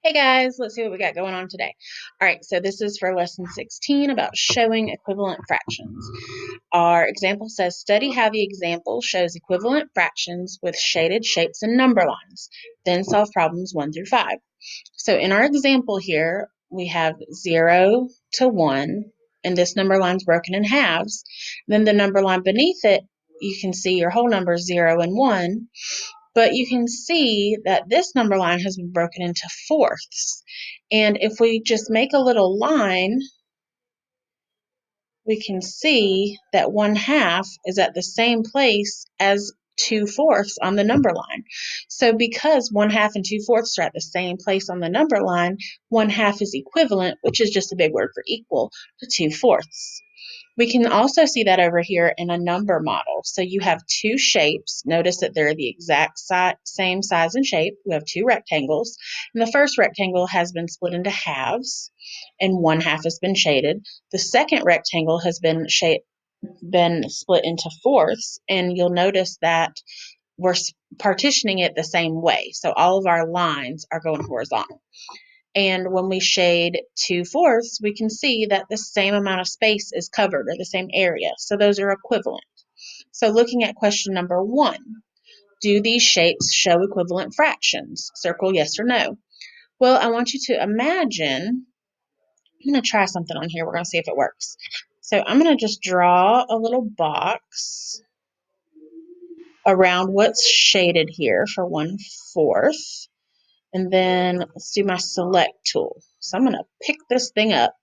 Hey guys, let's see what we got going on today. All right, so this is for lesson 16 about showing equivalent fractions. Our example says study how the example shows equivalent fractions with shaded shapes and number lines. Then solve problems 1 through 5. So in our example here, we have 0 to 1, and this number line is broken in halves. Then the number line beneath it, you can see your whole numbers 0 and 1. But you can see that this number line has been broken into fourths. And if we just make a little line, we can see that 1/2 is at the same place as 2/4 on the number line. So because 1/2 and 2/4 are at the same place on the number line, 1/2 is equivalent, which is just a big word for equal, to 2/4. We can also see that over here in a number model. So you have two shapes. Notice that they're the exact same size and shape. We have two rectangles. And the first rectangle has been split into halves, and 1/2 has been shaded. The second rectangle has been split into fourths, and you'll notice that we're partitioning it the same way. So all of our lines are going horizontal. And when we shade 2/4, we can see that the same amount of space is covered, or the same area. So those are equivalent. So looking at question number 1, do these shapes show equivalent fractions? Circle yes or no. Well, I want you to imagine, I'm going to try something on here. We're going to see if it works. So I'm going to just draw a little box around what's shaded here for 1/4. And then let's do my select tool. So I'm going to pick this thing up.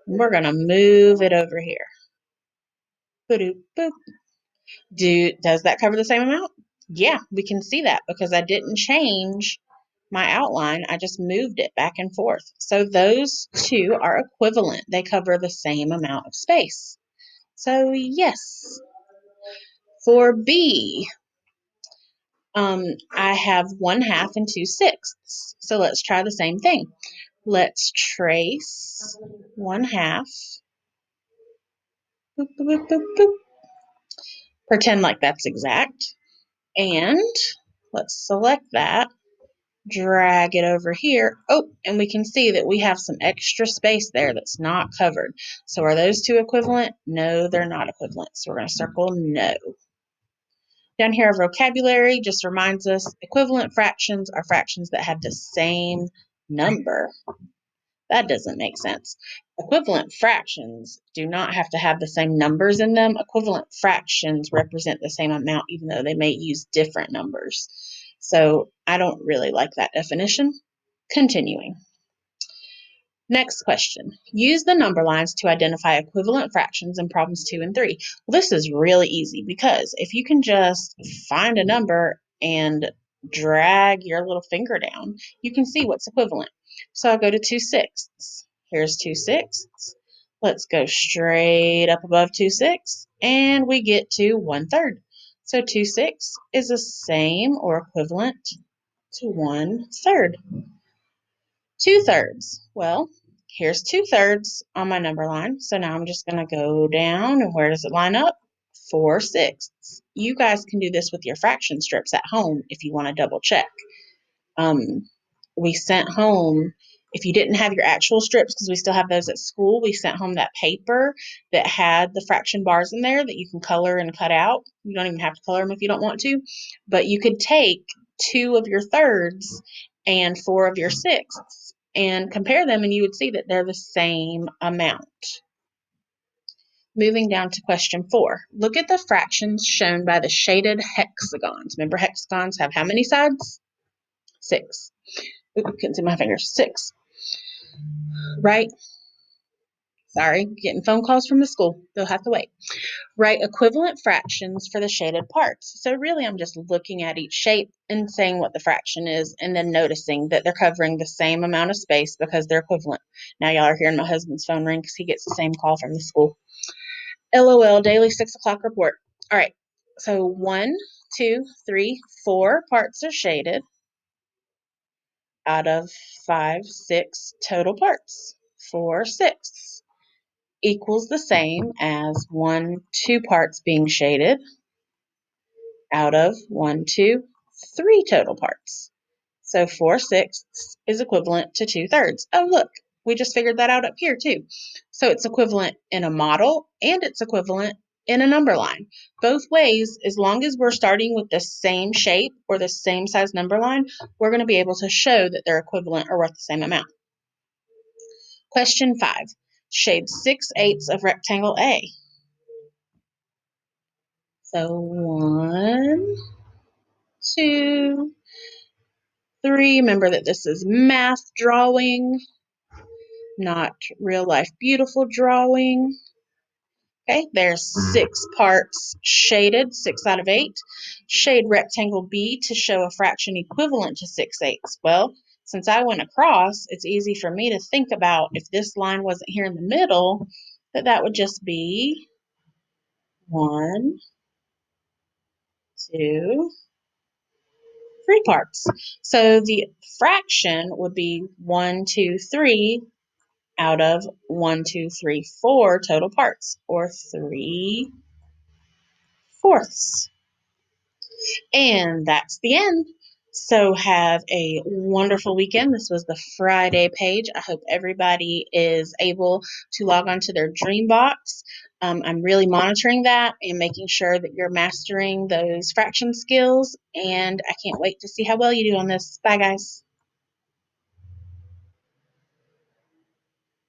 We're going to move it over here. Boop, boop. Does that cover the same amount? Yeah, we can see that because I didn't change my outline. I just moved it back and forth. So those two are equivalent. They cover the same amount of space. So yes. For B, I have 1/2 and 2/6. So let's try the same thing. Let's trace 1/2. Boop, boop, boop, boop. Pretend like that's exact. And let's select that, drag it over here. Oh, and we can see that we have some extra space there that's not covered. So are those two equivalent? No, they're not equivalent. So we're going to circle no. Down here, our vocabulary just reminds us equivalent fractions are fractions that have the same number. That doesn't make sense. Equivalent fractions do not have to have the same numbers in them. Equivalent fractions represent the same amount, even though they may use different numbers. So I don't really like that definition. Continuing. Next question. Use the number lines to identify equivalent fractions in problems 2 and 3. Well, this is really easy because if you can just find a number and drag your little finger down, you can see what's equivalent. So I'll go to 2/6. Here's 2/6. Let's go straight up above 2/6 and we get to 1/3. So 2/6 is the same or equivalent to 1/3. 2/3. Well, here's 2/3 on my number line. So now I'm just going to go down, and where does it line up? 4/6. You guys can do this with your fraction strips at home if you want to double check. We sent home, if you didn't have your actual strips, because we still have those at school, we sent home that paper that had the fraction bars in there that you can color and cut out. You don't even have to color them if you don't want to, but you could take 2 of your thirds and 4 of your sixths and compare them, and you would see that they're the same amount. Moving down to question 4. Look at the fractions shown by the shaded hexagons. Remember, hexagons have how many sides? 6. Ooh, I couldn't see my fingers. 6. Right? Sorry, getting phone calls from the school. They'll have to wait. Write equivalent fractions for the shaded parts. So really, I'm just looking at each shape and saying what the fraction is, and then noticing that they're covering the same amount of space because they're equivalent. Now y'all are hearing my husband's phone ring because he gets the same call from the school. LOL, daily 6 o'clock report. All right, so 1, 2, 3, 4 parts are shaded out of 5, 6 total parts. 4/6 equals the same as 1, 2 parts being shaded out of 1, 2, 3 total parts. So 4/6 is equivalent to 2/3. Oh, look, we just figured that out up here too. So it's equivalent in a model and it's equivalent in a number line. Both ways, as long as we're starting with the same shape or the same size number line, we're going to be able to show that they're equivalent or worth the same amount. Question 5. Shade 6/8 of rectangle A. So 1, 2, 3. Remember that this is math drawing, not real life beautiful drawing. Okay, there's 6 parts shaded, 6 out of 8. Shade rectangle B to show a fraction equivalent to 6/8. Well, since I went across, it's easy for me to think about if this line wasn't here in the middle, that would just be 1, 2, 3 parts. So the fraction would be 1, 2, 3 out of 1, 2, 3, 4 total parts, or 3/4. And that's the end. So have a wonderful weekend. This was the Friday page. I hope everybody is able to log on to their Dreambox. I'm really monitoring that and making sure that you're mastering those fraction skills. And I can't wait to see how well you do on this. Bye, guys.